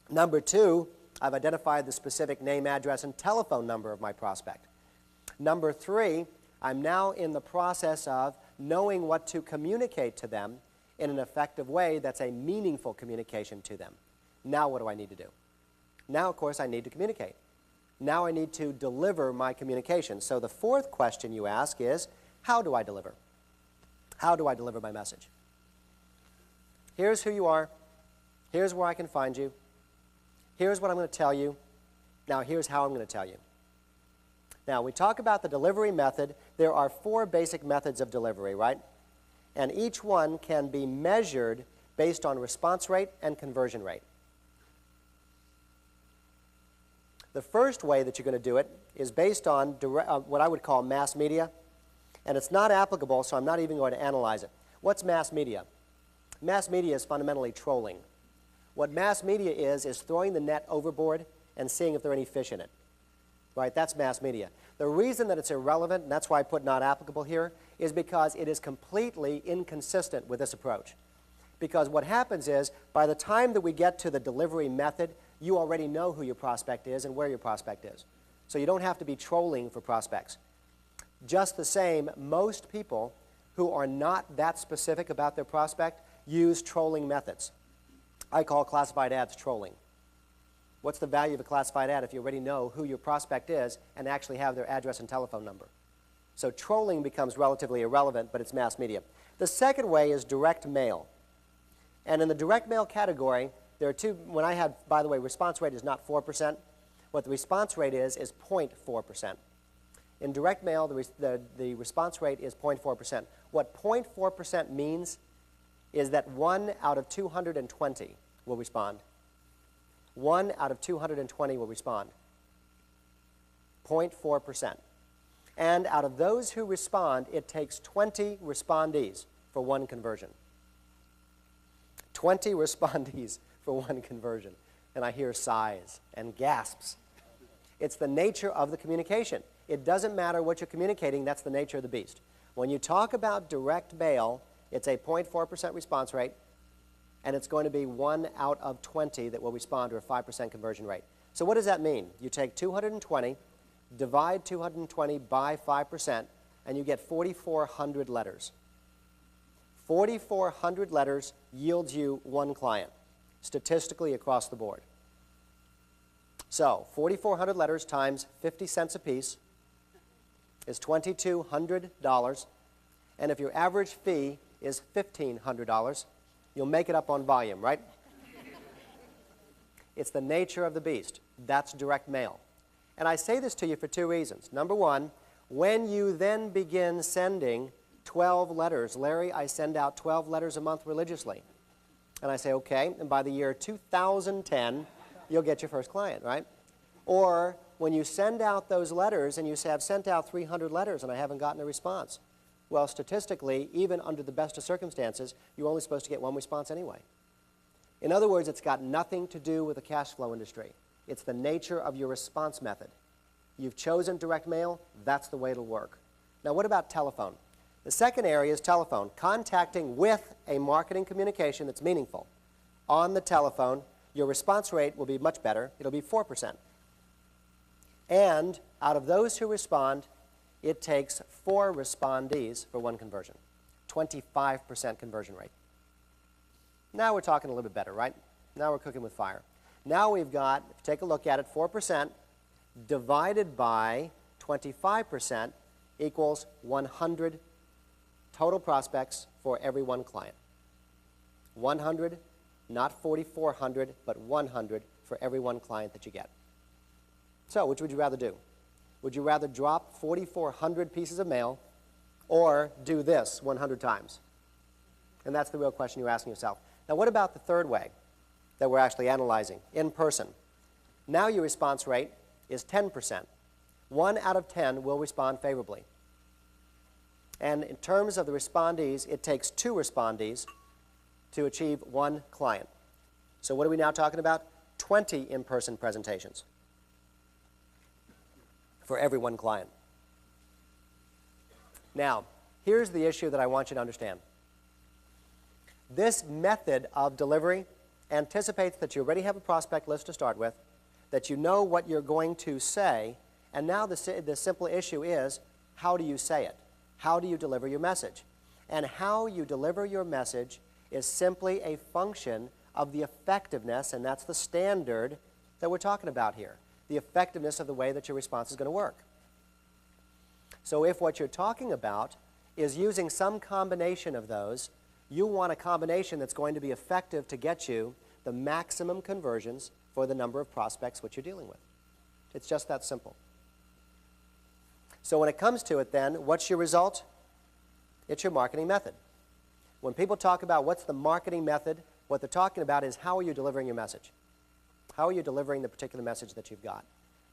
Number two, I've identified the specific name, address, and telephone number of my prospect. Number three, I'm now in the process of knowing what to communicate to them in an effective way that's a meaningful communication to them. Now what do I need to do? Now, of course, I need to communicate. Now I need to deliver my communication. So the fourth question you ask is, how do I deliver? How do I deliver my message? Here's who you are. Here's where I can find you. Here's what I'm going to tell you. Now here's how I'm going to tell you. Now, we talk about the delivery method. There are 4 basic methods of delivery, right? And each one can be measured based on response rate and conversion rate. The first way that you're going to do it is based on what I would call mass media. And it's not applicable, so I'm not even going to analyze it. What's mass media? Mass media is fundamentally trolling. What mass media is throwing the net overboard and seeing if there are any fish in it. Right? That's mass media. The reason that it's irrelevant, and that's why I put not applicable here, is because it is completely inconsistent with this approach. Because what happens is, by the time that we get to the delivery method, you already know who your prospect is and where your prospect is. So you don't have to be trolling for prospects. Just the same, most people who are not that specific about their prospect use trolling methods. I call classified ads trolling. What's the value of a classified ad if you already know who your prospect is and actually have their address and telephone number? So trolling becomes relatively irrelevant, but it's mass media. The second way is direct mail. And in the direct mail category, there are two. When I had, by the way, response rate is not 4%. What the response rate is 0.4%. In direct mail, the response rate is 0.4%. What 0.4% means is that 1 out of 220 will respond. 1 out of 220 will respond. 0.4%. And out of those who respond, it takes 20 respondees for 1 conversion. 20 respondees for 1 conversion. And I hear sighs and gasps. It's the nature of the communication. It doesn't matter what you're communicating, that's the nature of the beast. When you talk about direct mail, it's a 0.4% response rate, and it's going to be 1 out of 20 that will respond to a 5% conversion rate. So what does that mean? You take 220, divide 220 by 5%, and you get 4,400 letters. 4,400 letters yields you 1 client, statistically across the board. So 4,400 letters times 50 cents a piece is $2,200. And if your average fee is $1,500, you'll make it up on volume, right? It's the nature of the beast. That's direct mail. And I say this to you for 2 reasons. Number one, when you then begin sending 12 letters, Larry, I send out 12 letters a month religiously. And I say, okay, and by the year 2010, you'll get your first client, right? Or when you send out those letters and you say, I've sent out 300 letters and I haven't gotten a response. Well, statistically, even under the best of circumstances, you're only supposed to get 1 response anyway. In other words, it's got nothing to do with the cash flow industry. It's the nature of your response method. You've chosen direct mail, that's the way it'll work. Now, what about telephone? The second area is telephone, contacting with a marketing communication that's meaningful. On the telephone, your response rate will be much better. It'll be 4%. And out of those who respond, it takes 4 respondees for 1 conversion. 25% conversion rate. Now we're talking a little bit better, right? Now we're cooking with fire. Now we've got, take a look at it, 4% divided by 25% equals 100 total prospects for every 1 client. 100, not 4,400, but 100 for every 1 client that you get. So, which would you rather do? Would you rather drop 4,400 pieces of mail or do this 100 times? And that's the real question you're asking yourself. Now, what about the third way that we're actually analyzing, in person? Now your response rate is 10%. 1 out of 10 will respond favorably. And in terms of the respondees, it takes 2 respondees to achieve 1 client. So what are we now talking about? 20 in-person presentations for every 1 client. Now, here's the issue that I want you to understand. This method of delivery anticipates that you already have a prospect list to start with, that you know what you're going to say, and now the simple issue is, how do you say it? How do you deliver your message? And how you deliver your message is simply a function of the effectiveness, and that's the standard that we're talking about here, the effectiveness of the way that your response is going to work. So if what you're talking about is using some combination of those, you want a combination that's going to be effective to get you the maximum conversions for the number of prospects which you're dealing with. It's just that simple. So when it comes to it then, what's your result? It's your marketing method. When people talk about what's the marketing method, what they're talking about is how are you delivering your message? How are you delivering the particular message that you've got?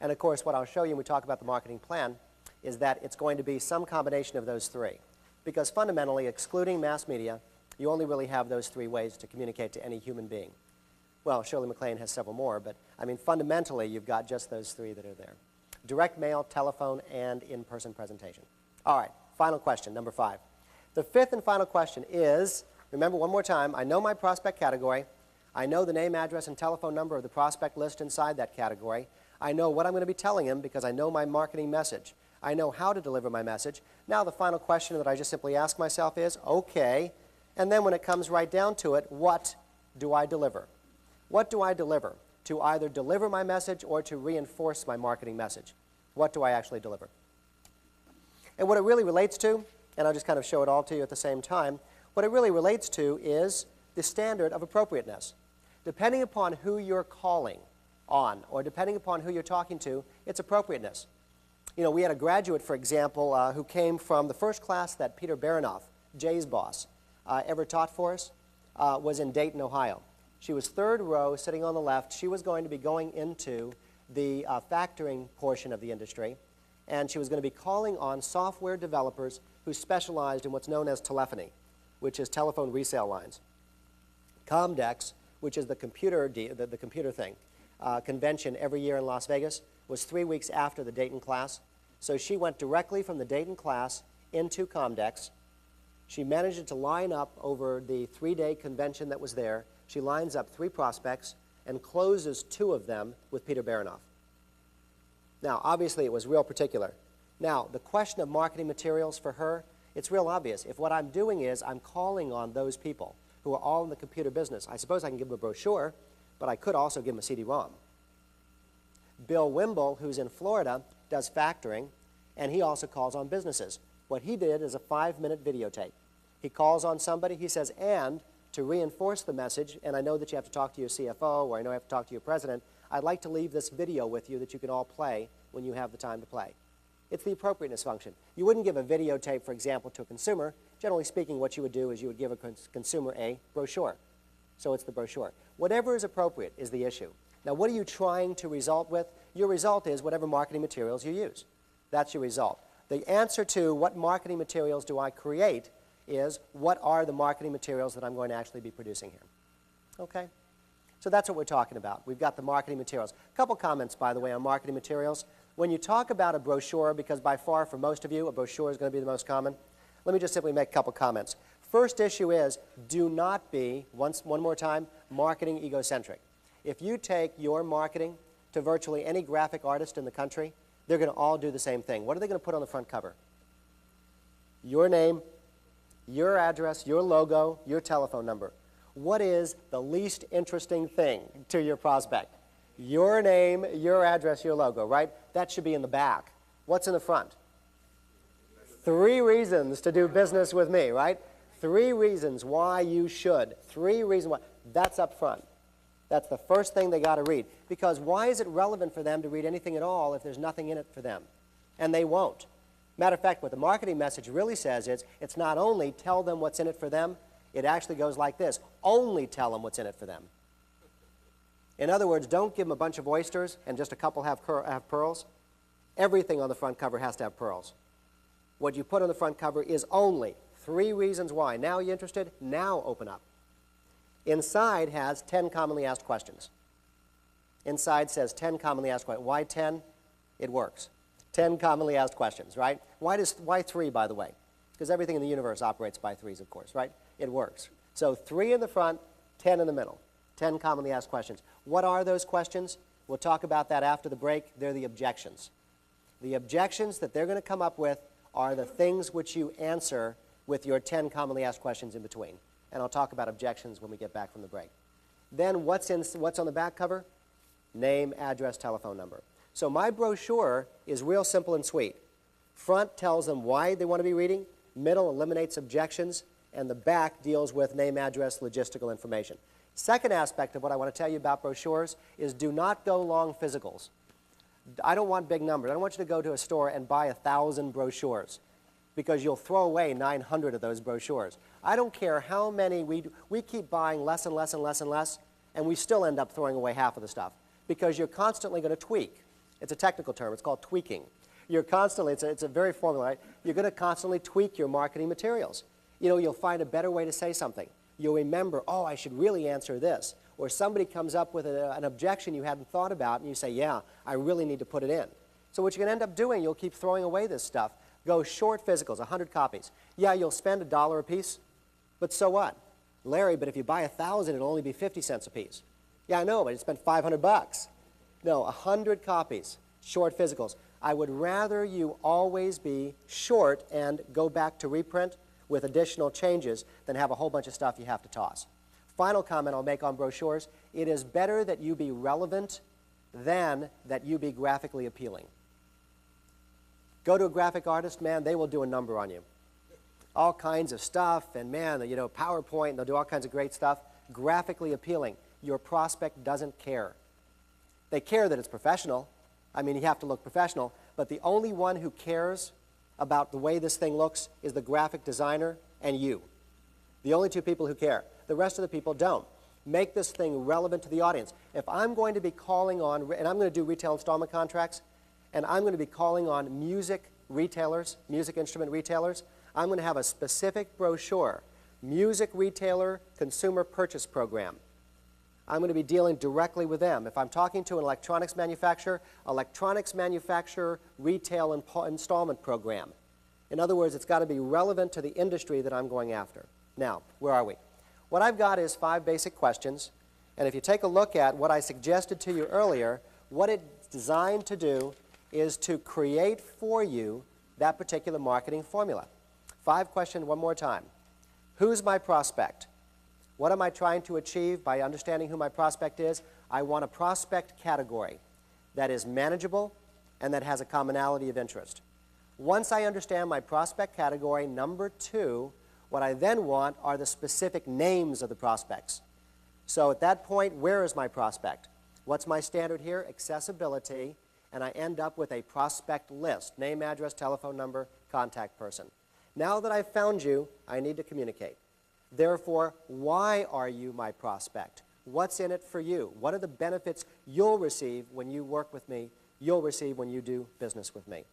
And of course, what I'll show you when we talk about the marketing plan is that it's going to be some combination of those three. Because fundamentally, excluding mass media, you only really have those three ways to communicate to any human being. Well, Shirley MacLaine has several more, but I mean, fundamentally, you've got just those three that are there. Direct mail, telephone, and in-person presentation. All right, final question, number 5. The fifth and final question is, remember one more time, I know my prospect category. I know the name, address, and telephone number of the prospect list inside that category. I know what I'm going to be telling him because I know my marketing message. I know how to deliver my message. Now the final question that I just simply ask myself is, okay, and then when it comes right down to it, what do I deliver? What do I deliver? To either deliver my message or to reinforce my marketing message. What do I actually deliver? And what it really relates to, and I'll just kind of show it all to you at the same time, what it really relates to is the standard of appropriateness. Depending upon who you're calling on or depending upon who you're talking to, it's appropriateness. You know, we had a graduate, for example, who came from the first class that Peter Baranoff, Jay's boss, ever taught for us, was in Dayton, Ohio. She was third row, sitting on the left. She was going to be going into the factoring portion of the industry, and she was going to be calling on software developers who specialized in what's known as telephony, which is telephone resale lines. Comdex, which is the computer thing, convention every year in Las Vegas, was 3 weeks after the Dayton class. So she went directly from the Dayton class into Comdex. She managed to line up over the 3-day convention that was there. She lines up 3 prospects and closes 2 of them with Peter Baranoff. Now, obviously, it was real particular. Now, the question of marketing materials for her, it's real obvious. If what I'm doing is I'm calling on those people who are all in the computer business, I suppose I can give them a brochure, but I could also give them a CD-ROM. Bill Wimble, who's in Florida, does factoring, and he also calls on businesses. What he did is a 5-minute videotape. He calls on somebody, he says, and to reinforce the message, and I know that you have to talk to your CFO, or I know you have to talk to your president, I'd like to leave this video with you that you can all play when you have the time to play. It's the appropriateness function. You wouldn't give a videotape, for example, to a consumer. Generally speaking, what you would do is you would give a consumer a brochure. So it's the brochure. Whatever is appropriate is the issue. Now, what are you trying to result with? Your result is whatever marketing materials you use. That's your result. The answer to what marketing materials do I create is what are the marketing materials that I'm going to actually be producing here. Okay? So that's what we're talking about. We've got the marketing materials. A couple comments, by the way, on marketing materials. When you talk about a brochure, because by far for most of you, a brochure is going to be the most common, let me just simply make a couple comments. First issue is do not be, one more time, marketing egocentric. If you take your marketing to virtually any graphic artist in the country, they're going to all do the same thing. What are they going to put on the front cover? Your name, your address, your logo, your telephone number. What is the least interesting thing to your prospect? Your name, your address, your logo, right? That should be in the back. What's in the front? 3 reasons to do business with me, right? 3 reasons why you should. 3 reasons why. That's up front. That's the first thing they got to read. Because why is it relevant for them to read anything at all if there's nothing in it for them? And they won't. Matter of fact, what the marketing message really says is it's not only tell them what's in it for them, it actually goes like this. Only tell them what's in it for them. In other words, don't give them a bunch of oysters and just a couple have pearls. Everything on the front cover has to have pearls. What you put on the front cover is only 3 reasons why. Now you interested? Now open up. Inside has 10 commonly asked questions. Inside says 10 commonly asked questions. Why 10? It works. 10 commonly asked questions, right? Why 3, by the way? Because everything in the universe operates by 3s, of course, right? It works. So 3 in the front, 10 in the middle. 10 commonly asked questions. What are those questions? We'll talk about that after the break. They're the objections. The objections that they're going to come up with are the things which you answer with your 10 commonly asked questions in between. And I'll talk about objections when we get back from the break. Then what's on the back cover? Name, address, telephone number. So my brochure is real simple and sweet. Front tells them why they want to be reading. Middle eliminates objections. And the back deals with name, address, logistical information. Second aspect of what I want to tell you about brochures is do not go long physicals. I don't want big numbers. I don't want you to go to a store and buy 1,000 brochures because you'll throw away 900 of those brochures. I don't care how many we keep buying less and less and less and less, and we still end up throwing away half of the stuff because you're constantly going to tweak. It's a technical term. It's called tweaking. You're constantly, it's a very formula, right? You're going to constantly tweak your marketing materials. You know, you'll find a better way to say something. You'll remember, oh, I should really answer this. Or somebody comes up with an objection you hadn't thought about, and you say, yeah, I really need to put it in. So what you're going to end up doing, you'll keep throwing away this stuff. Go short physicals, 100 copies. Yeah, you'll spend $1 a piece, but so what? Larry, but if you buy 1,000, it'll only be 50 cents a piece. Yeah, I know, but you spent 500 bucks. No, 100 copies, short physicals. I would rather you always be short and go back to reprint with additional changes than have a whole bunch of stuff you have to toss. Final comment I'll make on brochures, it is better that you be relevant than that you be graphically appealing. Go to a graphic artist, man, they will do a number on you. All kinds of stuff, and man, you know, PowerPoint, and they'll do all kinds of great stuff. Graphically appealing. Your prospect doesn't care. They care that it's professional. I mean, you have to look professional, but the only one who cares about the way this thing looks is the graphic designer and you. The only two people who care. The rest of the people don't. Make this thing relevant to the audience. If I'm going to be calling on, and I'm going to do retail installment contracts, and I'm going to be calling on music retailers, music instrument retailers, I'm going to have a specific brochure, music retailer consumer purchase program. I'm going to be dealing directly with them. If I'm talking to an electronics manufacturer retail installment program. In other words, it's got to be relevant to the industry that I'm going after. Now, where are we? What I've got is 5 basic questions, and if you take a look at what I suggested to you earlier, what it's designed to do is to create for you that particular marketing formula. 5 questions one more time. Who's my prospect? What am I trying to achieve by understanding who my prospect is? I want a prospect category that is manageable and that has a commonality of interest. Once I understand my prospect category, number 2, what I then want are the specific names of the prospects. So at that point, where is my prospect? What's my standard here? Accessibility, and I end up with a prospect list. Name, address, telephone number, contact person. Now that I've found you, I need to communicate. Therefore, why are you my prospect? What's in it for you? What are the benefits you'll receive when you work with me, you'll receive when you do business with me?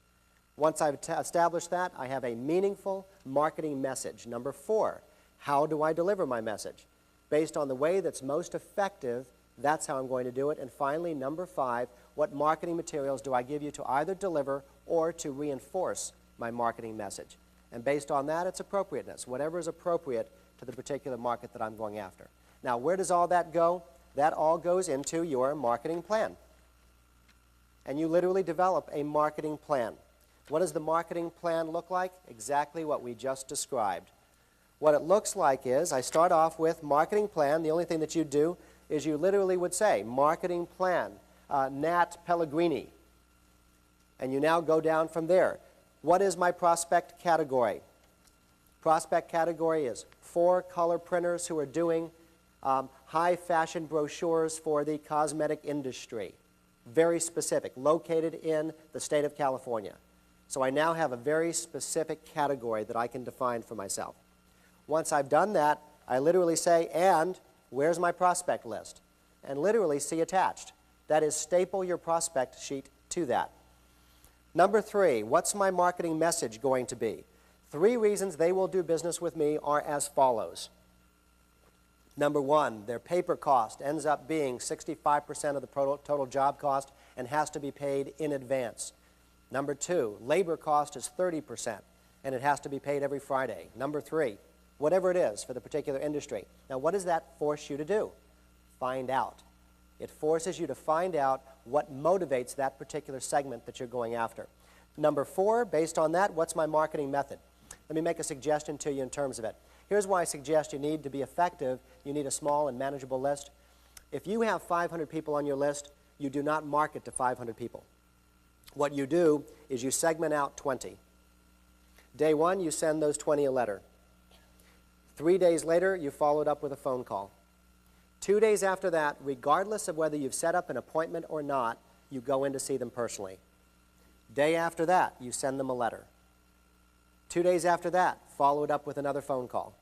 Once I've established that, I have a meaningful marketing message. Number 4, how do I deliver my message? Based on the way that's most effective, that's how I'm going to do it. And finally, number 5, what marketing materials do I give you to either deliver or to reinforce my marketing message? And based on that, it's appropriateness, whatever is appropriate to the particular market that I'm going after. Now, where does all that go? That all goes into your marketing plan. And you literally develop a marketing plan. What does the marketing plan look like? Exactly what we just described. What it looks like is, I start off with marketing plan. The only thing that you do is you literally would say, marketing plan, Nat Pellegrini. And you now go down from there. What is my prospect category? Prospect category is 4 color printers who are doing high fashion brochures for the cosmetic industry. Very specific, located in the state of California. So I now have a very specific category that I can define for myself. Once I've done that, I literally say, and where's my prospect list? And literally see attached. That is, staple your prospect sheet to that. Number 3, what's my marketing message going to be? 3 reasons they will do business with me are as follows. Number 1, their paper cost ends up being 65% of the total job cost and has to be paid in advance. Number 2, labor cost is 30%, and it has to be paid every Friday. Number 3, whatever it is for the particular industry. Now, what does that force you to do? Find out. It forces you to find out what motivates that particular segment that you're going after. Number 4, based on that, what's my marketing method? Let me make a suggestion to you in terms of it. Here's why I suggest you need to be effective. You need a small and manageable list. If you have 500 people on your list, you do not market to 500 people. What you do is you segment out 20. Day 1, you send those 20 a letter. 3 days later, you follow it up with a phone call. 2 days after that, regardless of whether you've set up an appointment or not, you go in to see them personally. Day after that, you send them a letter. 2 days after that, follow it up with another phone call.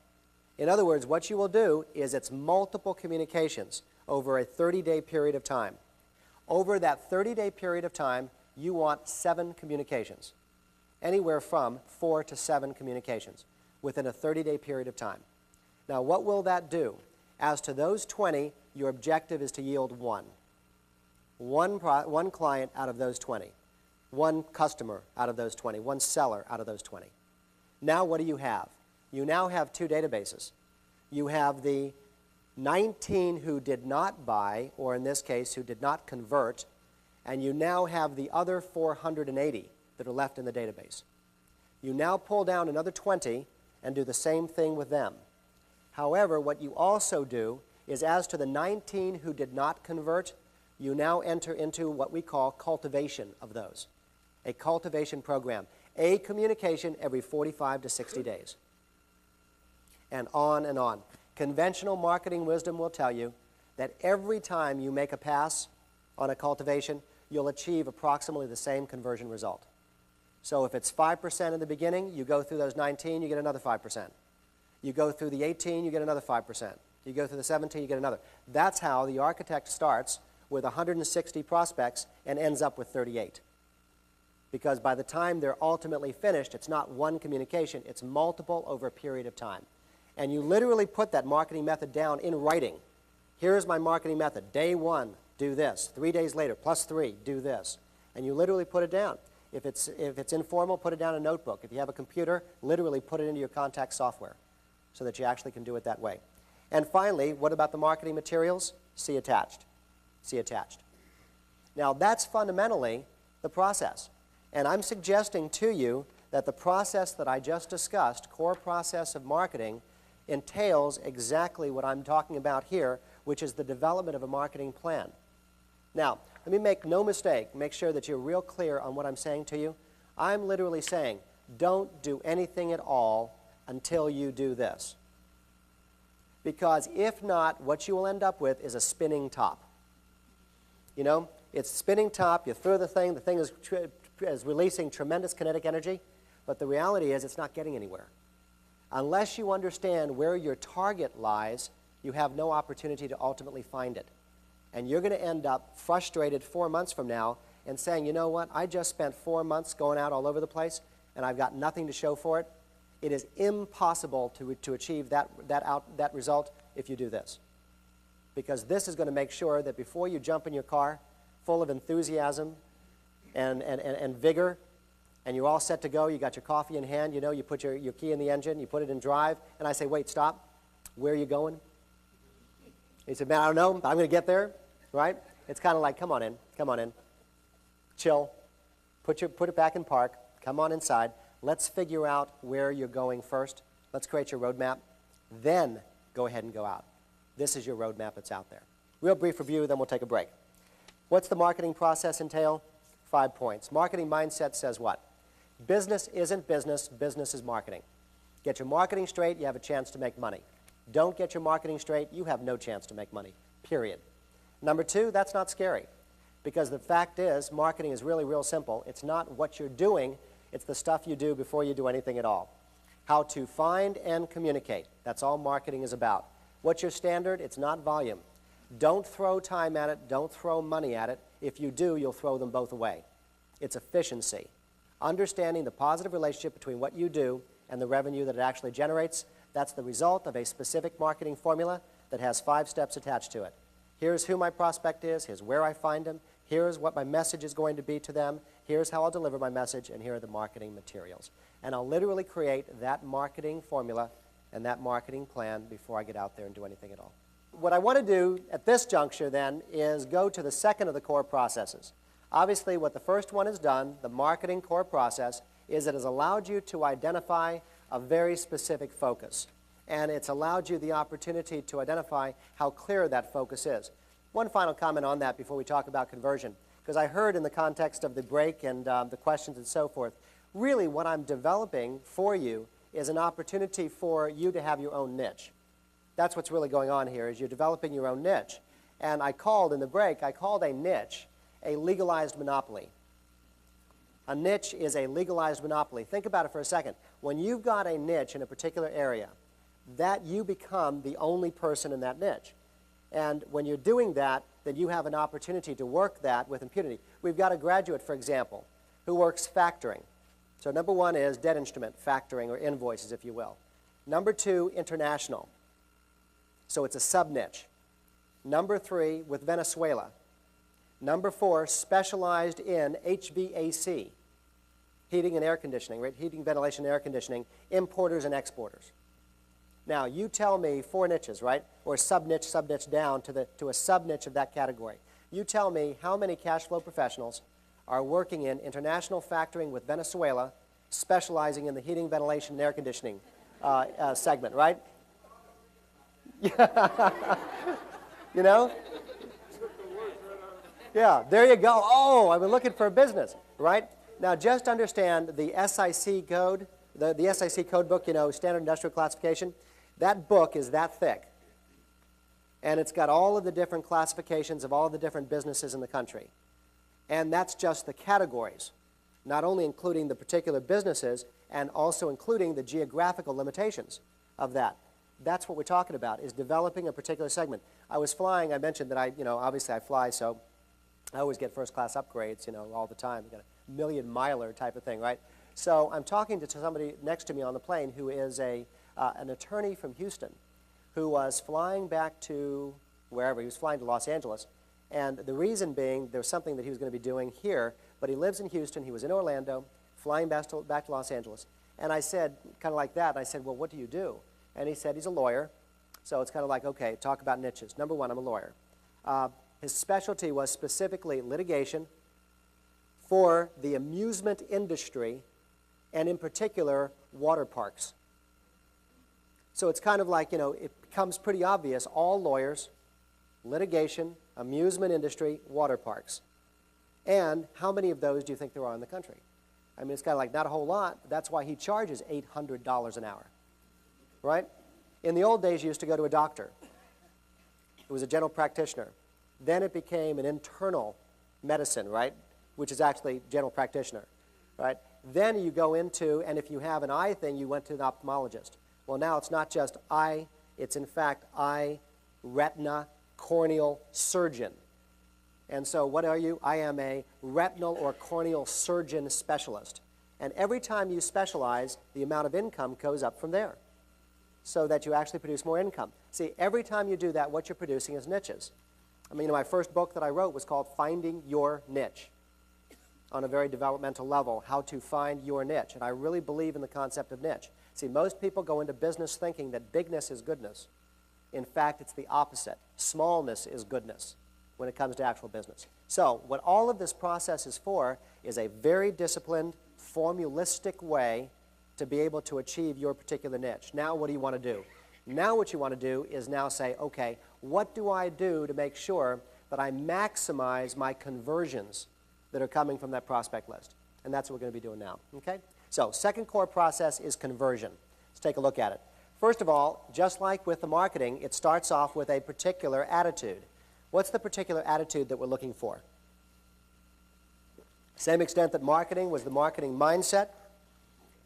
In other words, what you will do is it's multiple communications over a 30-day period of time. Over that 30-day period of time, you want 7 communications, anywhere from 4 to 7 communications within a 30-day period of time. Now, what will that do? As to those 20, your objective is to yield one client out of those 20, one customer out of those 20, one seller out of those 20. Now what do you have? You now have 2 databases. You have the 19 who did not buy, or in this case, who did not convert, and you now have the other 480 that are left in the database. You now pull down another 20 and do the same thing with them. However, what you also do is, as to the 19 who did not convert, you now enter into what we call cultivation of those, a cultivation program, a communication every 45 to 60 days, and on and on. Conventional marketing wisdom will tell you that every time you make a pass on a cultivation, you'll achieve approximately the same conversion result. So if it's 5% in the beginning, you go through those 19, you get another 5%. You go through the 18, you get another 5%. You go through the 17, you get another. That's how the architect starts with 160 prospects and ends up with 38. Because by the time they're ultimately finished, it's not one communication, it's multiple over a period of time. And you literally put that marketing method down in writing. Here's my marketing method. Day 1, do this. 3 days later, +3, do this. And you literally put it down. If it's informal, put it down in a notebook. If you have a computer, literally put it into your contact software so that you actually can do it that way. And finally, what about the marketing materials? See attached. See attached. Now, that's fundamentally the process. And I'm suggesting to you that the process that I just discussed, core process of marketing, entails exactly what I'm talking about here, which is the development of a marketing plan. Now, let me make no mistake, make sure that you're real clear on what I'm saying to you. I'm literally saying, don't do anything at all until you do this. Because if not, what you will end up with is a spinning top. You know, it's spinning top, you throw the thing is releasing tremendous kinetic energy, but the reality is it's not getting anywhere. Unless you understand where your target lies, you have no opportunity to ultimately find it. And you're going to end up frustrated 4 months from now and saying, you know what, I just spent 4 months going out all over the place and I've got nothing to show for it. It is impossible to achieve that result if you do this. Because this is going to make sure that before you jump in your car, full of enthusiasm and vigor, and you're all set to go, you got your coffee in hand, you know, you put your key in the engine, you put it in drive, and I say, wait, stop, where are you going? He said, man, I don't know, I'm going to get there, right? It's kind of like, come on in, chill, put it back in park, come on inside, let's figure out where you're going first, let's create your roadmap, then go ahead and go out. This is your roadmap that's out there. Real brief review, then we'll take a break. What's the marketing process entail? 5 points. Marketing mindset says what? Business isn't business, business is marketing. Get your marketing straight, you have a chance to make money. Don't get your marketing straight, you have no chance to make money, period. Number 2, that's not scary, because the fact is, marketing is really real simple. It's not what you're doing, it's the stuff you do before you do anything at all. How to find and communicate, that's all marketing is about. What's your standard? It's not volume. Don't throw time at it, don't throw money at it. If you do, you'll throw them both away. It's efficiency. Understanding the positive relationship between what you do and the revenue that it actually generates, that's the result of a specific marketing formula that has 5 steps attached to it. Here's who my prospect is, here's where I find them, here's what my message is going to be to them, here's how I'll deliver my message, and here are the marketing materials. And I'll literally create that marketing formula and that marketing plan before I get out there and do anything at all. what I want to do at this juncture then is go to the second of the core processes. Obviously, what the first one has done, the marketing core process, is it has allowed you to identify a very specific focus. And it's allowed you the opportunity to identify how clear that focus is. One final comment on that before we talk about conversion, because I heard in the context of the break and the questions and so forth, really what I'm developing for you is an opportunity for you to have your own niche. That's what's really going on here, is you're developing your own niche. And I called in the break, I called a niche a legalized monopoly. A niche is a legalized monopoly. Think about it for a second. When you've got a niche in a particular area, that you become the only person in that niche. And when you're doing that, then you have an opportunity to work that with impunity. We've got a graduate, for example, who works factoring. So number one is debt instrument factoring, or invoices, if you will. Number two, international. So it's a sub-niche. Number three, with Venezuela. Number four, specialized in HVAC, heating and air conditioning, right? Heating, ventilation, air conditioning, importers and exporters. Now, you tell me four niches, right? Or sub-niche down to a sub-niche of that category. You tell me how many cash flow professionals are working in international factoring with Venezuela, specializing in the heating, ventilation, and air conditioning segment, right? You know? Yeah, there you go. Oh, I've been looking for a business, right? Now, just understand the SIC code, the SIC code book, you know, Standard Industrial Classification. That book is that thick. And it's got all of the different classifications of all the different businesses in the country. And that's just the categories, not only including the particular businesses, and also including the geographical limitations of that. That's what we're talking about, is developing a particular segment. I was flying, I mentioned that obviously I fly, so I always get first-class upgrades, all the time. You got a million-miler type of thing, right? So I'm talking to somebody next to me on the plane who is an attorney from Houston who was flying back to wherever. He was flying to Los Angeles. And the reason being, there was something that he was going to be doing here, but he lives in Houston. He was in Orlando, flying back to Los Angeles. And I said, kind of like that, I said, well, what do you do? And he said he's a lawyer. So it's kind of like, okay, talk about niches. Number one, I'm a lawyer. His specialty was specifically litigation for the amusement industry, and in particular, water parks. So it's kind of like, it becomes pretty obvious, all lawyers, litigation, amusement industry, water parks. And how many of those do you think there are in the country? I mean, it's kind of like not a whole lot. But that's why he charges $800 an hour, right? In the old days, you used to go to a doctor. It was a general practitioner. Then it became an internal medicine, right, which is actually general practitioner, right? Then you go into, and if you have an eye thing, you went to an ophthalmologist. Well, now it's not just eye, it's in fact eye, retina, corneal surgeon. And so what are you? I am a retinal or corneal surgeon specialist. And every time you specialize, the amount of income goes up from there so that you actually produce more income. See, every time you do that, what you're producing is niches. I mean, my first book that I wrote was called Finding Your Niche, on a very developmental level, how to find your niche. And I really believe in the concept of niche. See, most people go into business thinking that bigness is goodness. In fact, it's the opposite. Smallness is goodness when it comes to actual business. So what all of this process is for is a very disciplined, formulistic way to be able to achieve your particular niche. Now what do you want to do? Now what you want to do is now say, okay, what do I do to make sure that I maximize my conversions that are coming from that prospect list? And that's what we're going to be doing now, okay? So second core process is conversion. Let's take a look at it. First of all, just like with the marketing, it starts off with a particular attitude. What's the particular attitude that we're looking for? Same extent that marketing was the marketing mindset,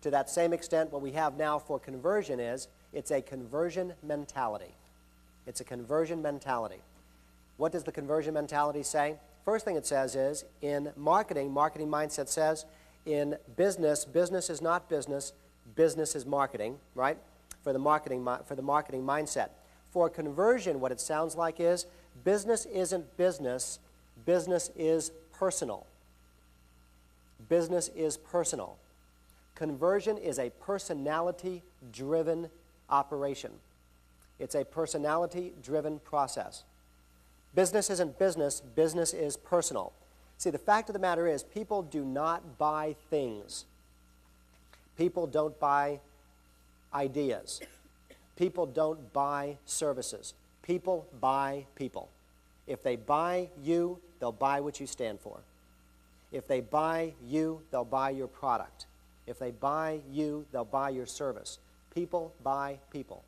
to that same extent what we have now for conversion is it's a conversion mentality. It's a conversion mentality. What does the conversion mentality say? First thing it says is, in marketing, marketing mindset says, in business, business is not business, business is marketing, right? For the marketing mindset. For conversion, what it sounds like is, business isn't business, business is personal. Business is personal. Conversion is a personality-driven operation. It's a personality-driven process. Business isn't business. Business is personal. See, the fact of the matter is people do not buy things. People don't buy ideas. People don't buy services. People buy people. If they buy you, they'll buy what you stand for. If they buy you, they'll buy your product. If they buy you, they'll buy your service. People buy people.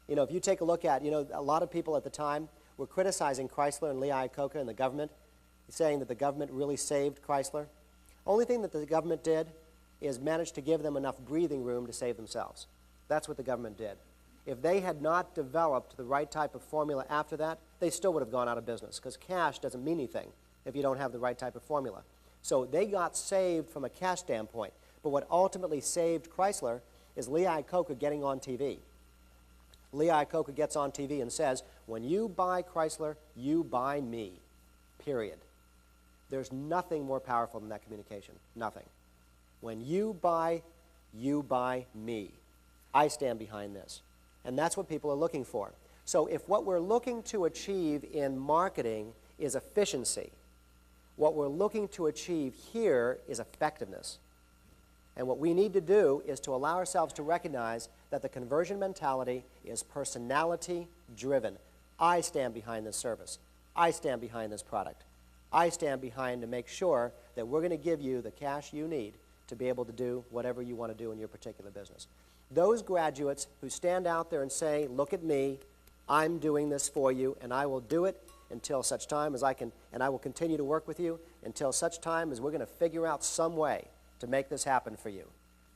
You know, if you take a look at, a lot of people at the time were criticizing Chrysler and Lee Iacocca and the government, saying that the government really saved Chrysler. Only thing that the government did is manage to give them enough breathing room to save themselves. That's what the government did. If they had not developed the right type of formula after that, they still would have gone out of business, because cash doesn't mean anything if you don't have the right type of formula. So they got saved from a cash standpoint. But what ultimately saved Chrysler is Lee Iacocca getting on TV. Lee Iacocca gets on TV and says, when you buy Chrysler, you buy me, period. There's nothing more powerful than that communication, nothing. When you buy me. I stand behind this. And that's what people are looking for. So if what we're looking to achieve in marketing is efficiency, what we're looking to achieve here is effectiveness. And what we need to do is to allow ourselves to recognize that the conversion mentality is personality-driven. I stand behind this service. I stand behind this product. I stand behind to make sure that we're going to give you the cash you need to be able to do whatever you want to do in your particular business. Those graduates who stand out there and say, look at me, I'm doing this for you, and I will do it until such time as I can, and I will continue to work with you until such time as we're going to figure out some way to make this happen for you.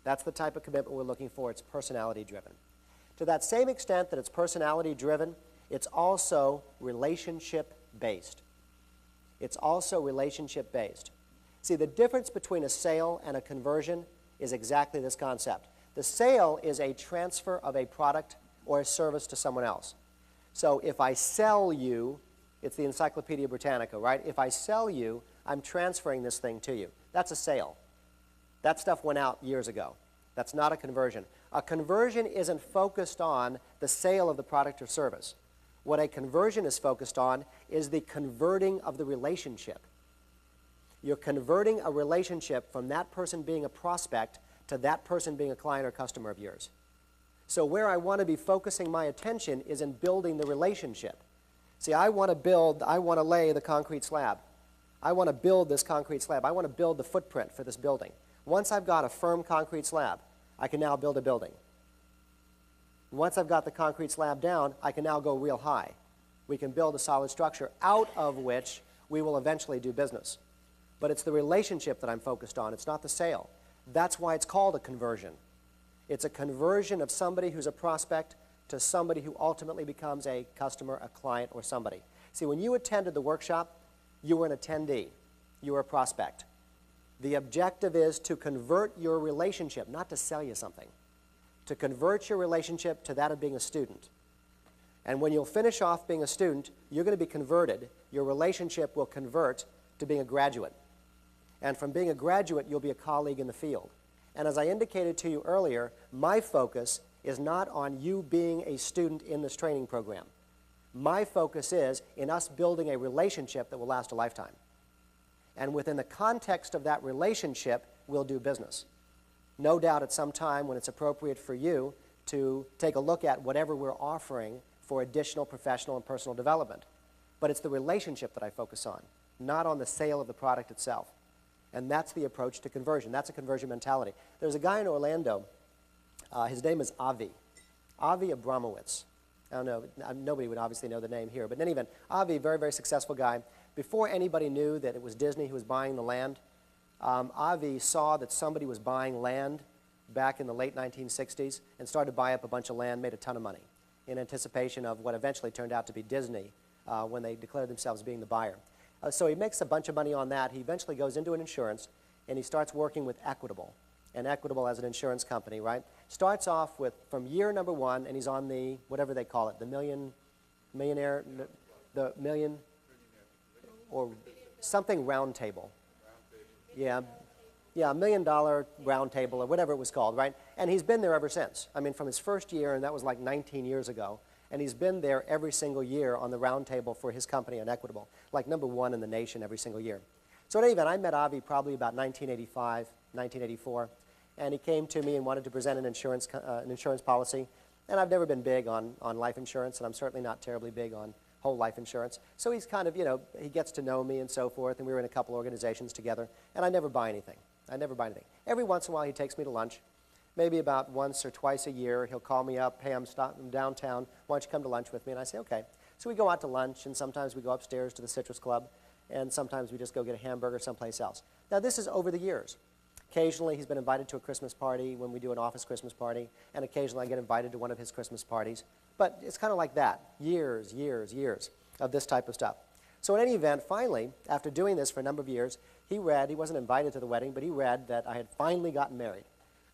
That's the type of commitment we're looking for. It's personality-driven. To that same extent that it's personality-driven, it's also relationship-based. It's also relationship-based. See, the difference between a sale and a conversion is exactly this concept. The sale is a transfer of a product or a service to someone else. So if I sell you, it's the Encyclopedia Britannica, right? If I sell you, I'm transferring this thing to you. That's a sale. That stuff went out years ago. That's not a conversion. A conversion isn't focused on the sale of the product or service. What a conversion is focused on is the converting of the relationship. You're converting a relationship from that person being a prospect to that person being a client or customer of yours. So where I want to be focusing my attention is in building the relationship. See, I want to lay the concrete slab. I want to build this concrete slab. I want to build the footprint for this building. Once I've got a firm concrete slab, I can now build a building. Once I've got the concrete slab down, I can now go real high. We can build a solid structure out of which we will eventually do business. But it's the relationship that I'm focused on. It's not the sale. That's why it's called a conversion. It's a conversion of somebody who's a prospect to somebody who ultimately becomes a customer, a client, or somebody. See, when you attended the workshop, you were an attendee. You were a prospect. The objective is to convert your relationship, not to sell you something, to convert your relationship to that of being a student. And when you'll finish off being a student, you're going to be converted. Your relationship will convert to being a graduate. And from being a graduate, you'll be a colleague in the field. And as I indicated to you earlier, my focus is not on you being a student in this training program. My focus is in us building a relationship that will last a lifetime. And within the context of that relationship, we'll do business. No doubt at some time when it's appropriate for you to take a look at whatever we're offering for additional professional and personal development. But it's the relationship that I focus on, not on the sale of the product itself. And that's the approach to conversion. That's a conversion mentality. There's a guy in Orlando, his name is Avi Abramowitz. I don't know, nobody would obviously know the name here, but in any event, Avi, very, very successful guy. Before anybody knew that it was Disney who was buying the land, Avi saw that somebody was buying land back in the late 1960s and started to buy up a bunch of land, made a ton of money in anticipation of what eventually turned out to be Disney when they declared themselves being the buyer. So he makes a bunch of money on that. He eventually goes into an insurance, and he starts working with Equitable. And Equitable as an insurance company, right? Starts off with, from year number one, and he's on the, whatever they call it, the millionaire, the million, or something round table. Yeah, $1 million round table, or whatever it was called, right? And he's been there ever since. I mean, from his first year, and that was like 19 years ago, And he's been there every single year on the round table for his company on Equitable, like #1 in the nation every single year. So in any event, I met Avi probably about 1985, 1984, and he came to me and wanted to present an insurance policy. And I've never been big on life insurance, and I'm certainly not terribly big on whole life insurance. So he's kind of, he gets to know me and so forth, and we were in a couple organizations together, and I never buy anything. I never buy anything. Every once in a while, he takes me to lunch. Maybe about once or twice a year, he'll call me up, hey, I'm downtown, why don't you come to lunch with me? And I say, okay. So we go out to lunch, and sometimes we go upstairs to the Citrus Club, and sometimes we just go get a hamburger someplace else. Now, this is over the years. Occasionally, he's been invited to a Christmas party when we do an office Christmas party, and occasionally I get invited to one of his Christmas parties. But it's kind of like that, years of this type of stuff. So in any event, finally, after doing this for a number of years, he wasn't invited to the wedding, but he read that I had finally gotten married.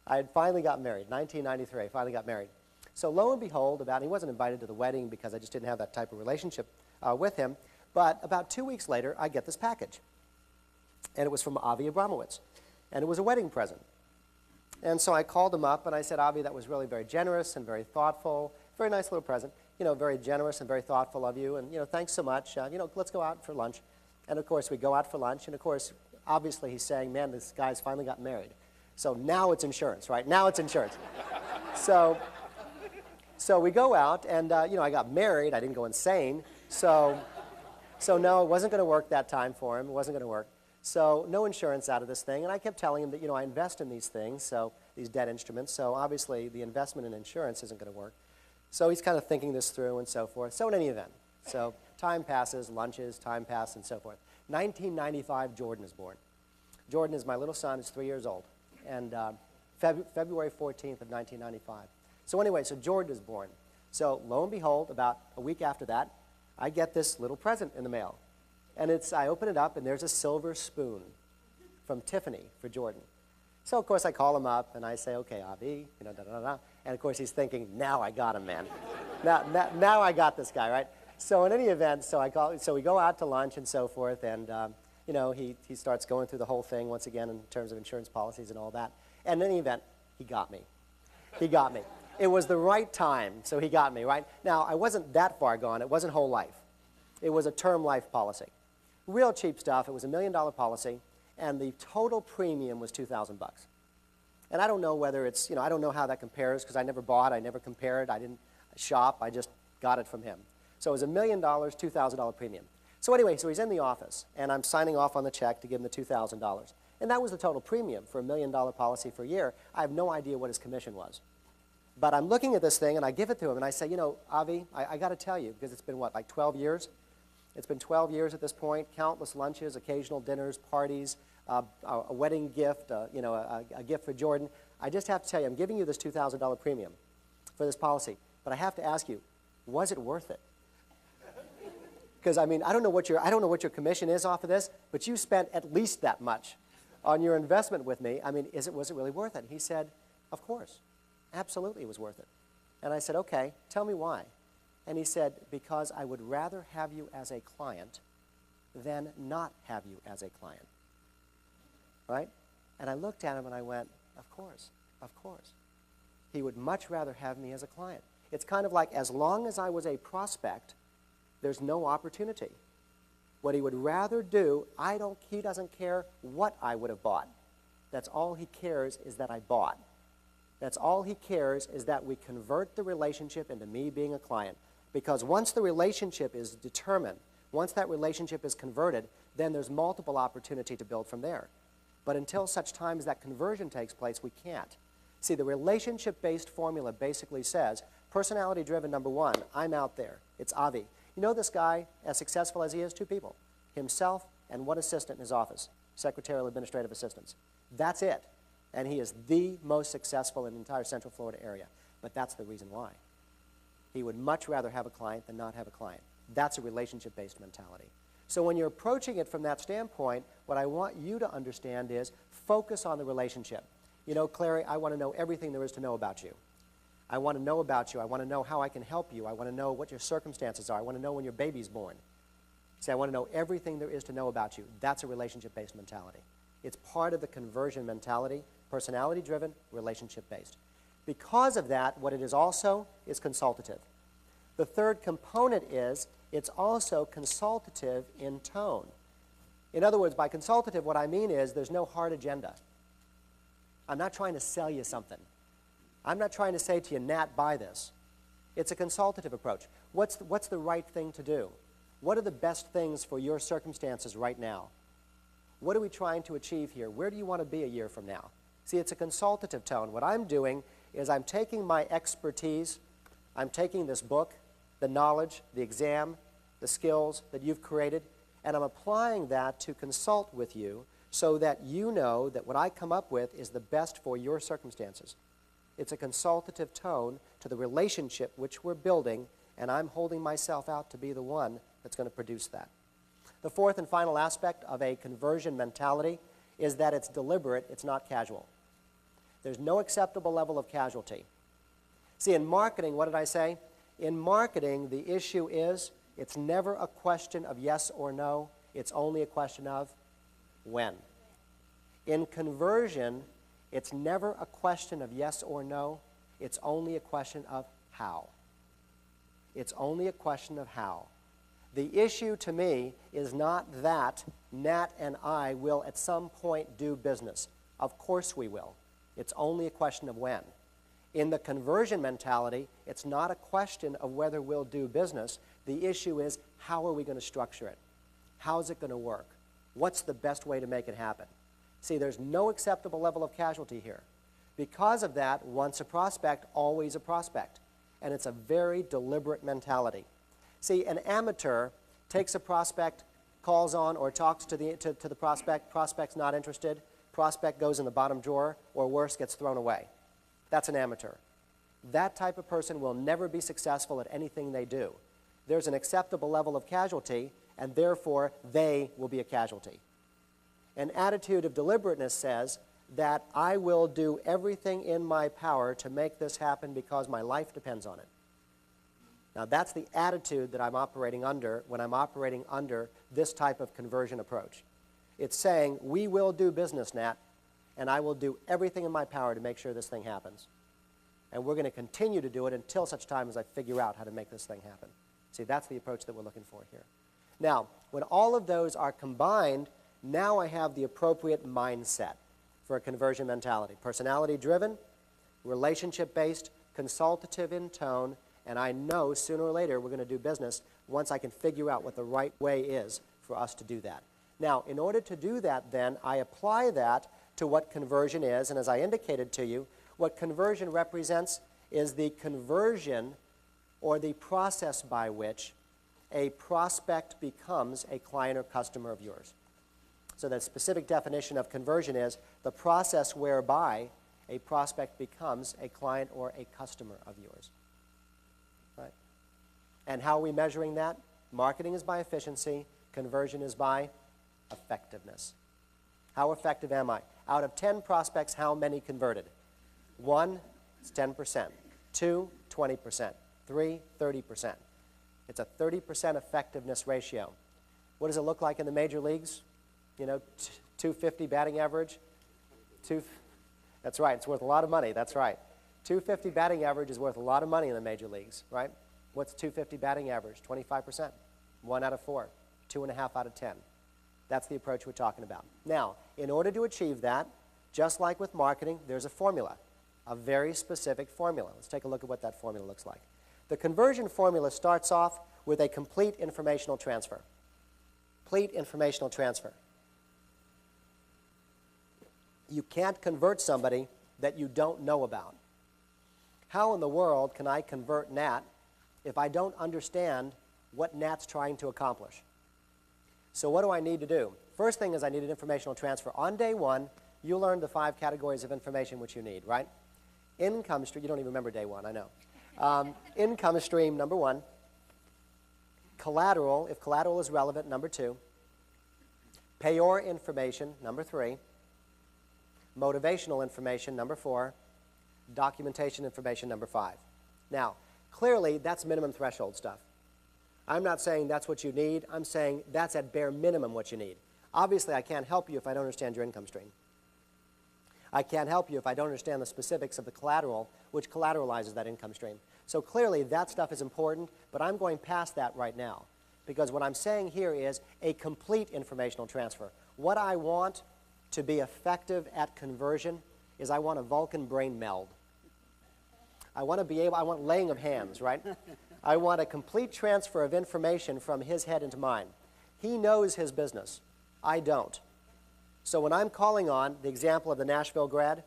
I had finally gotten married, 1993, I finally got married. So lo and behold, he wasn't invited to the wedding because I just didn't have that type of relationship with him, but about 2 weeks later, I get this package. And it was from Avi Abramowitz, and it was a wedding present. And so I called him up, and I said, Avi, that was really very generous and very thoughtful, very nice little present, very generous and very thoughtful of you, and, thanks so much, let's go out for lunch. And, of course, we go out for lunch, and, of course, obviously he's saying, man, this guy's finally got married. So now it's insurance, right? Now it's insurance. So we go out, and, I got married. I didn't go insane. So no, it wasn't going to work that time for him. It wasn't going to work. So no insurance out of this thing. And I kept telling him that, I invest in these things, so these debt instruments. So obviously the investment in insurance isn't going to work. So he's kind of thinking this through and so forth. So in any event, so time passes, lunches, time passes, and so forth. 1995, Jordan is born. Jordan is my little son. He's 3 years old. And February 14th of 1995. So anyway, so Jordan is born. So lo and behold, about a week after that, I get this little present in the mail. And I open it up, and there's a silver spoon from Tiffany for Jordan. So, of course, I call him up, and I say, okay, Avi, da-da-da-da. And, of course, he's thinking, now I got him, man. now I got this guy, right? So in any event, so we go out to lunch and so forth, and, he starts going through the whole thing once again in terms of insurance policies and all that. And in any event, he got me. He got me. It was the right time, so he got me, right? Now, I wasn't that far gone. It wasn't whole life. It was a term life policy. Real cheap stuff. It was $1 million policy, and the total premium was $2,000. And I don't know whether it's, I don't know how that compares because I never bought, I never compared, I didn't shop, I just got it from him. So it was $1 million, $2,000 premium. So anyway, so he's in the office, and I'm signing off on the check to give him the $2,000. And that was the total premium for $1 million policy for a year. I have no idea what his commission was. But I'm looking at this thing, and I give it to him, and I say, Avi, I got to tell you, because it's been, what, like 12 years? It's been 12 years at this point, countless lunches, occasional dinners, parties, a wedding gift, a gift for Jordan. I just have to tell you, I'm giving you this $2,000 premium for this policy, but I have to ask you, was it worth it? Because I don't know what your commission is off of this, but you spent at least that much on your investment with me. Was it really worth it? He said, of course, absolutely, it was worth it. And I said, okay, tell me why. And he said, because I would rather have you as a client than not have you as a client. Right? And I looked at him and I went, of course, of course. He would much rather have me as a client. It's kind of like as long as I was a prospect, there's no opportunity. What he would rather do, he doesn't care what I would have bought. That's all he cares is that I bought. That's all he cares is that we convert the relationship into me being a client. Because once the relationship is determined, once that relationship is converted, then there's multiple opportunity to build from there. But until such time as that conversion takes place, we can't. See, the relationship-based formula basically says, personality-driven, number one, I'm out there. It's Avi. You know this guy, as successful as he is, two people, himself and one assistant in his office, secretarial administrative assistants. That's it. And he is the most successful in the entire Central Florida area. But that's the reason why. He would much rather have a client than not have a client. That's a relationship-based mentality. So when you're approaching it from that standpoint, what I want you to understand is focus on the relationship. Clary, I want to know everything there is to know about you. I want to know about you. I want to know how I can help you. I want to know what your circumstances are. I want to know when your baby's born. See, I want to know everything there is to know about you. That's a relationship-based mentality. It's part of the conversion mentality, personality-driven, relationship-based. Because of that, what it is also is consultative. The third component is it's also consultative in tone. In other words, by consultative, what I mean is there's no hard agenda. I'm not trying to sell you something. I'm not trying to say to you, Nat, buy this. It's a consultative approach. What's the right thing to do? What are the best things for your circumstances right now? What are we trying to achieve here? Where do you want to be a year from now? See, it's a consultative tone. What I'm doing is I'm taking my expertise, I'm taking this book, the knowledge, the exam, the skills that you've created, and I'm applying that to consult with you so that you know that what I come up with is the best for your circumstances. It's a consultative tone to the relationship which we're building, and I'm holding myself out to be the one that's going to produce that. The fourth and final aspect of a conversion mentality is that it's deliberate, it's not casual. There's no acceptable level of casualty. See, in marketing, what did I say? In marketing, the issue is it's never a question of yes or no. It's only a question of when. In conversion, it's never a question of yes or no. It's only a question of how. It's only a question of how. The issue to me is not that Nat and I will at some point do business. Of course we will. It's only a question of when. In the conversion mentality, it's not a question of whether we'll do business. The issue is how are we going to structure it? How's it going to work? What's the best way to make it happen? See, there's no acceptable level of casualty here. Because of that, once a prospect, always a prospect. And it's a very deliberate mentality. See, an amateur takes a prospect, calls on or talks to the prospect, prospect's not interested, prospect goes in the bottom drawer, or worse, gets thrown away. That's an amateur. That type of person will never be successful at anything they do. There's an acceptable level of casualty, and therefore they will be a casualty. An attitude of deliberateness says that I will do everything in my power to make this happen because my life depends on it. Now that's the attitude that I'm operating under when I'm operating under this type of conversion approach. It's saying, we will do business, Nat, and I will do everything in my power to make sure this thing happens. And we're going to continue to do it until such time as I figure out how to make this thing happen. See, that's the approach that we're looking for here. Now, when all of those are combined, now I have the appropriate mindset for a conversion mentality. Personality-driven, relationship-based, consultative in tone, and I know sooner or later we're going to do business once I can figure out what the right way is for us to do that. Now, in order to do that, then, I apply that to what conversion is, and as I indicated to you, what conversion represents is the conversion or the process by which a prospect becomes a client or customer of yours. So the specific definition of conversion is the process whereby a prospect becomes a client or a customer of yours. Right? And how are we measuring that? Marketing is by efficiency. Conversion is by effectiveness. How effective am I? Out of 10 prospects, how many converted? 1, it's 10%. 2, 20%. 3, 30%. It's a 30% effectiveness ratio. What does it look like in the major leagues? You know, 250 batting average. That's right, it's worth a lot of money, that's right. 250 batting average is worth a lot of money in the major leagues, right? What's 250 batting average? 25%. 1 out of 4. 2.5 out of 10. That's the approach we're talking about. Now, in order to achieve that, just like with marketing, there's a formula, a very specific formula. Let's take a look at what that formula looks like. The conversion formula starts off with a complete informational transfer. Complete informational transfer. You can't convert somebody that you don't know about. How in the world can I convert Nat if I don't understand what Nat's trying to accomplish? So what do I need to do? First thing is I need an informational transfer. On day one, you learned the 5 categories of information which you need, right? Income stream, you don't even remember day one, I know. Income stream, number 1. Collateral, if collateral is relevant, number 2. Payor information, number 3. Motivational information, number 4. Documentation information, number 5. Now, clearly, that's minimum threshold stuff. I'm not saying that's what you need. I'm saying that's at bare minimum what you need. Obviously, I can't help you if I don't understand your income stream. I can't help you if I don't understand the specifics of the collateral, which collateralizes that income stream. So clearly that stuff is important, but I'm going past that right now because what I'm saying here is a complete informational transfer. What I want to be effective at conversion is I want a Vulcan brain meld. I want laying of hands, right? I want a complete transfer of information from his head into mine. He knows his business. I don't. So when I'm calling on the example of the Nashville grad,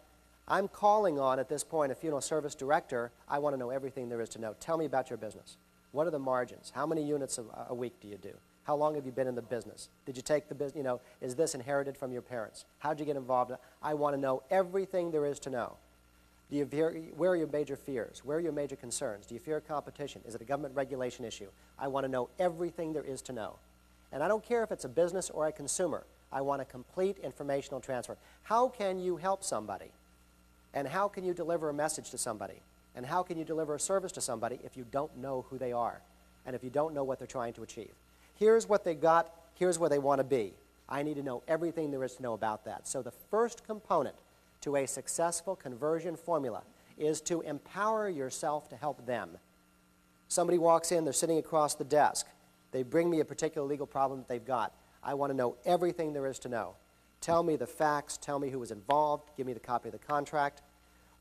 I'm calling on, at this point, a funeral service director. I want to know everything there is to know. Tell me about your business. What are the margins? How many units a week do you do? How long have you been in the business? Did you take the business, is this inherited from your parents? How'd you get involved? I want to know everything there is to know. Where are your major fears? Where are your major concerns? Do you fear competition? Is it a government regulation issue? I want to know everything there is to know. And I don't care if it's a business or a consumer. I want a complete informational transfer. How can you help somebody? And how can you deliver a message to somebody? And how can you deliver a service to somebody if you don't know who they are and if you don't know what they're trying to achieve? Here's what they got. Here's where they want to be. I need to know everything there is to know about that. So the first component to a successful conversion formula is to empower yourself to help them. Somebody walks in, they're sitting across the desk. They bring me a particular legal problem that they've got. I want to know everything there is to know. Tell me the facts, tell me who was involved, give me the copy of the contract.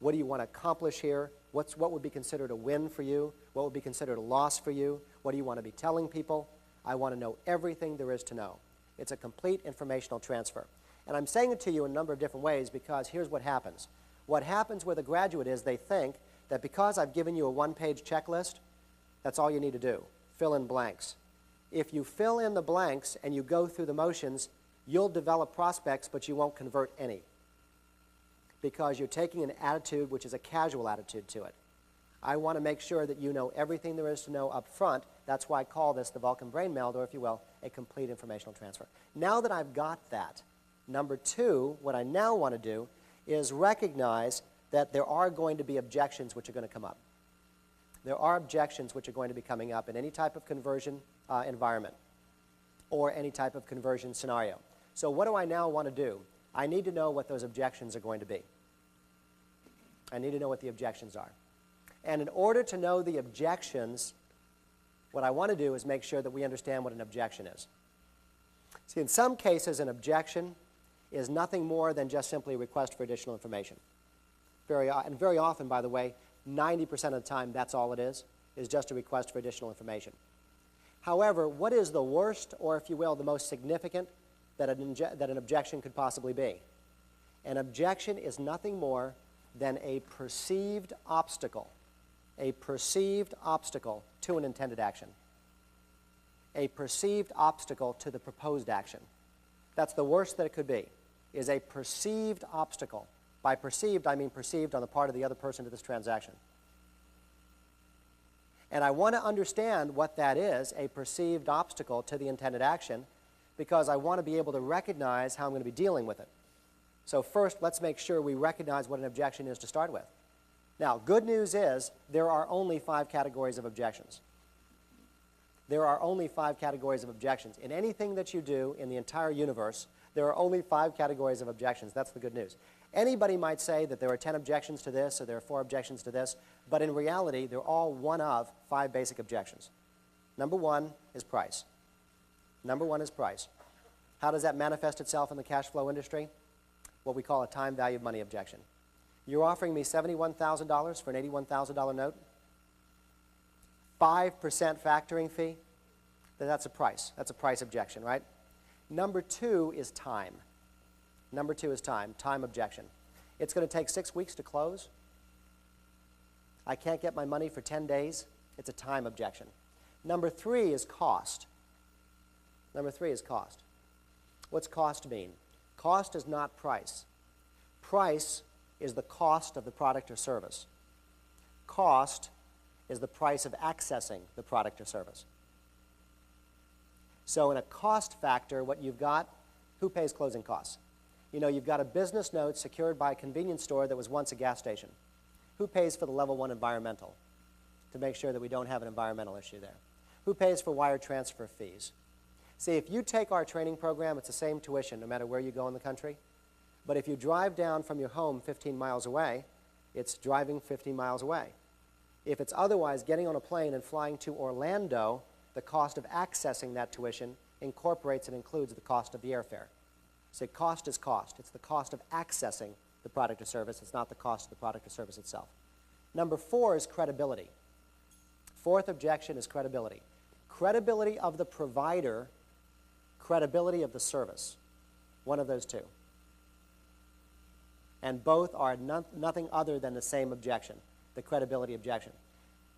What do you want to accomplish here? What would be considered a win for you? What would be considered a loss for you? What do you want to be telling people? I want to know everything there is to know. It's a complete informational transfer. And I'm saying it to you in a number of different ways because here's what happens. What happens with a graduate is they think that because I've given you a one-page checklist, that's all you need to do. Fill in blanks. If you fill in the blanks and you go through the motions, you'll develop prospects, but you won't convert any because you're taking an attitude which is a casual attitude to it. I want to make sure that you know everything there is to know up front. That's why I call this the Vulcan brain meld, or if you will, a complete informational transfer. Now that I've got that, number two, what I now want to do is recognize that there are going to be objections which are going to come up. There are objections which are going to be coming up in any type of conversion environment or any type of conversion scenario. So what do I now want to do? I need to know what those objections are going to be. I need to know what the objections are. And in order to know the objections, what I want to do is make sure that we understand what an objection is. See, in some cases, an objection is nothing more than just simply a request for additional information. Very often, by the way, 90% of the time, that's all it is just a request for additional information. However, what is the worst, or if you will, the most significant that an objection could possibly be? An objection is nothing more than a perceived obstacle to an intended action, a perceived obstacle to the proposed action. That's the worst that it could be, is a perceived obstacle. By perceived, I mean perceived on the part of the other person to this transaction. And I want to understand what that is, a perceived obstacle to the intended action, because I want to be able to recognize how I'm going to be dealing with it. So first, let's make sure we recognize what an objection is to start with. Now, good news is there are only 5 categories of objections. There are only 5 categories of objections. In anything that you do in the entire universe, there are only 5 categories of objections. That's the good news. Anybody might say that there are 10 objections to this or there are 4 objections to this, but in reality, they're all one of 5 basic objections. Number 1 is price. Number 1 is price. How does that manifest itself in the cash flow industry? What we call a time value of money objection. You're offering me $71,000 for an $81,000 note? 5% factoring fee? Then that's a price. That's a price objection, right? Number 2 is time. Number 2 is time objection. It's going to take 6 weeks to close. I can't get my money for 10 days. It's a time objection. Number 3 is cost. Number 3 is cost. What's cost mean? Cost is not price. Price is the cost of the product or service. Cost is the price of accessing the product or service. So in a cost factor, what you've got, who pays closing costs? You know, you've got a business note secured by a convenience store that was once a gas station. Who pays for the level 1 environmental to make sure that we don't have an environmental issue there? Who pays for wire transfer fees? See, if you take our training program, it's the same tuition no matter where you go in the country. But if you drive down from your home 15 miles away, it's driving 15 miles away. If it's otherwise getting on a plane and flying to Orlando, the cost of accessing that tuition incorporates and includes the cost of the airfare. So cost is cost. It's the cost of accessing the product or service. It's not the cost of the product or service itself. Number 4 is credibility. Fourth objection is credibility. Credibility of the provider, credibility of the service. One of those two. And both are nothing other than the same objection, the credibility objection.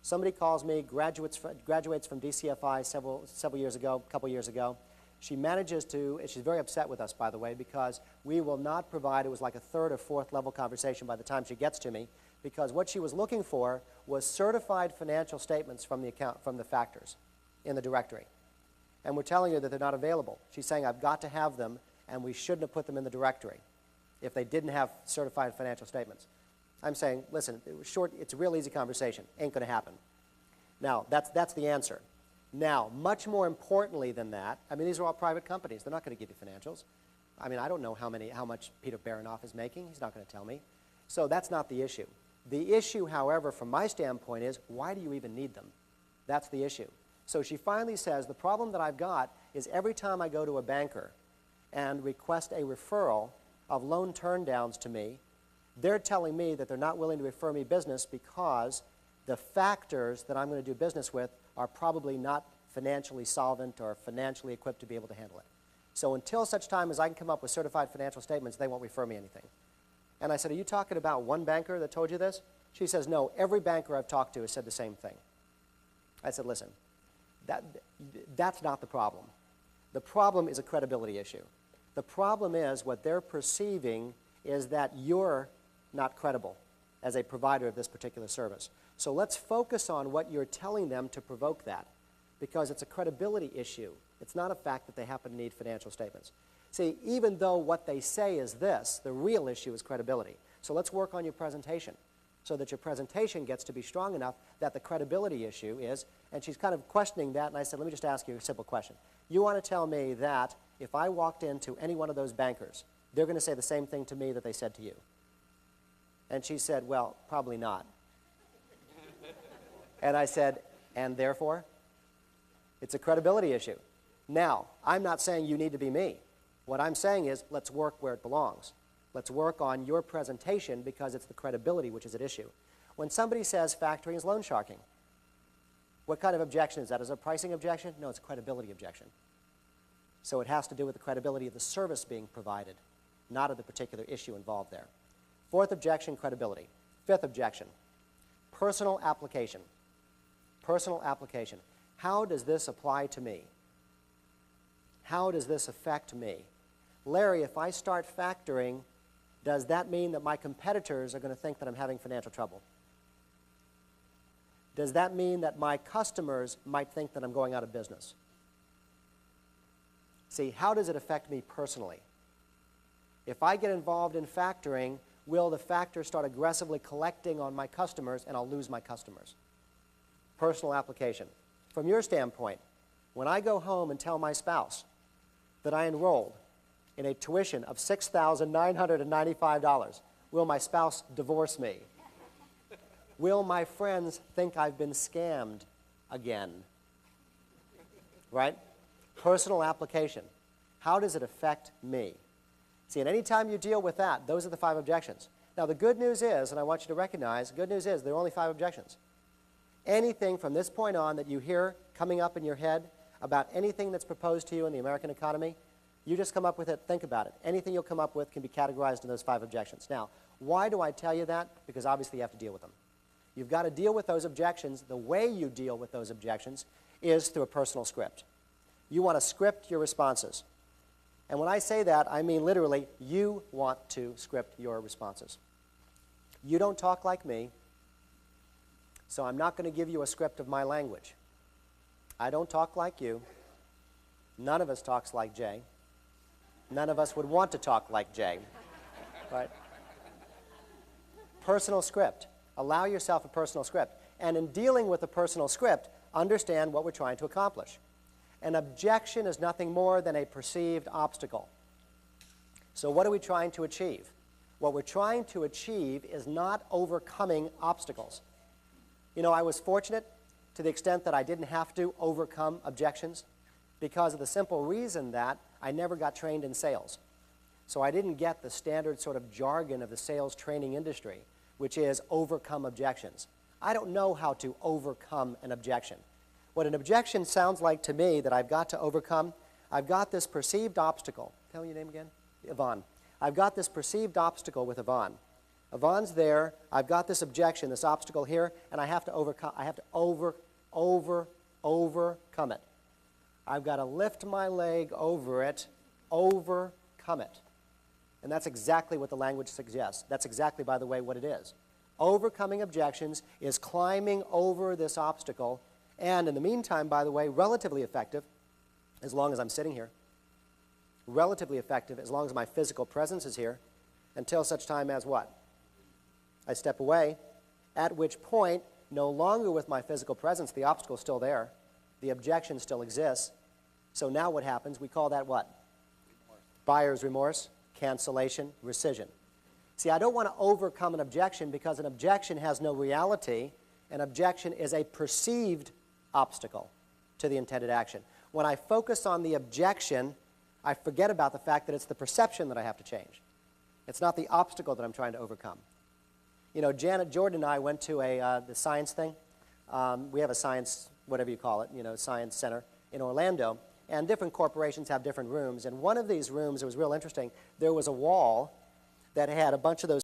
Somebody calls me, graduates from DCFI several years ago, a couple years ago. She manages to, she's very upset with us, by the way, because we will not provide, it was like a third or fourth level conversation by the time she gets to me, because what she was looking for was certified financial statements from the factors in the directory. And we're telling her that they're not available. She's saying, I've got to have them, and we shouldn't have put them in the directory if they didn't have certified financial statements. I'm saying, listen, it's a real easy conversation. Ain't going to happen. Now, that's the answer. Now, much more importantly than that, I mean, these are all private companies. They're not going to give you financials. I mean, I don't know how much Peter Baranoff is making. He's not going to tell me. So that's not the issue. The issue, however, from my standpoint is, why do you even need them? That's the issue. So she finally says, the problem that I've got is every time I go to a banker and request a referral of loan turndowns to me, they're telling me that they're not willing to refer me business because the factors that I'm going to do business with are probably not financially solvent or financially equipped to be able to handle it. So until such time as I can come up with certified financial statements, they won't refer me anything. And I said, are you talking about one banker that told you this? She says, no, every banker I've talked to has said the same thing. I said, listen, that's not the problem. The problem is a credibility issue. The problem is what they're perceiving is that you're not credible as a provider of this particular service. So let's focus on what you're telling them to provoke that, because it's a credibility issue. It's not a fact that they happen to need financial statements. See, even though what they say is this, the real issue is credibility. So let's work on your presentation so that your presentation gets to be strong enough that the credibility issue is, and she's kind of questioning that, and I said, let me just ask you a simple question. You want to tell me that if I walked into any one of those bankers, they're going to say the same thing to me that they said to you? And she said, well, probably not. And I said, and therefore? It's a credibility issue. Now, I'm not saying you need to be me. What I'm saying is, let's work where it belongs. Let's work on your presentation because it's the credibility which is at issue. When somebody says factoring is loan sharking, what kind of objection is that? Is it a pricing objection? No, it's a credibility objection. So it has to do with the credibility of the service being provided, not of the particular issue involved there. Fourth objection, credibility. Fifth objection, personal application. Personal application. How does this apply to me? How does this affect me? Larry, if I start factoring, does that mean that my competitors are going to think that I'm having financial trouble? Does that mean that my customers might think that I'm going out of business? See, how does it affect me personally? If I get involved in factoring, will the factor start aggressively collecting on my customers and I'll lose my customers? Personal application. From your standpoint, when I go home and tell my spouse that I enrolled in a tuition of $6,995, will my spouse divorce me? Will my friends think I've been scammed again? Right? Personal application. How does it affect me? See, and any time you deal with that, those are the 5 objections. Now, the good news is, and I want you to recognize, the good news is there are only 5 objections. Anything from this point on that you hear coming up in your head about anything that's proposed to you in the American economy, you just come up with it, think about it. Anything you'll come up with can be categorized in those 5 objections. Now, why do I tell you that? Because obviously you have to deal with them. You've got to deal with those objections. The way you deal with those objections is through a personal script. You want to script your responses. And when I say that, I mean literally, you want to script your responses. You don't talk like me, so I'm not going to give you a script of my language. I don't talk like you. None of us talks like Jay. None of us would want to talk like Jay. Right? Personal script. Allow yourself a personal script. And in dealing with a personal script, understand what we're trying to accomplish. An objection is nothing more than a perceived obstacle. So what are we trying to achieve? What we're trying to achieve is not overcoming obstacles. You know, I was fortunate to the extent that I didn't have to overcome objections because of the simple reason that I never got trained in sales. So I didn't get the standard sort of jargon of the sales training industry, which is overcome objections. I don't know how to overcome an objection. What an objection sounds like to me that I've got to overcome, I've got this perceived obstacle. Tell me your name again? Yvonne. I've got this perceived obstacle with Yvonne. Yvonne's there, I've got this objection, this obstacle here, and I have to overcome, I have to overcome it. I've got to lift my leg over it, overcome it. And that's exactly what the language suggests. That's exactly, by the way, what it is. Overcoming objections is climbing over this obstacle, and in the meantime, by the way, relatively effective, as long as I'm sitting here. Relatively effective as long as my physical presence is here, until such time as what? I step away, at which point, no longer with my physical presence, the obstacle is still there, the objection still exists. So now what happens? We call that what? Buyer's remorse, cancellation, rescission. See, I don't want to overcome an objection because an objection has no reality. An objection is a perceived obstacle to the intended action. When I focus on the objection, I forget about the fact that it's the perception that I have to change. It's not the obstacle that I'm trying to overcome. You know, Janet Jordan and I went to the science thing. We have a science, whatever you call it, you know, science center in Orlando. And different corporations have different rooms. And one of these rooms, it was real interesting, there was a wall that had a bunch of those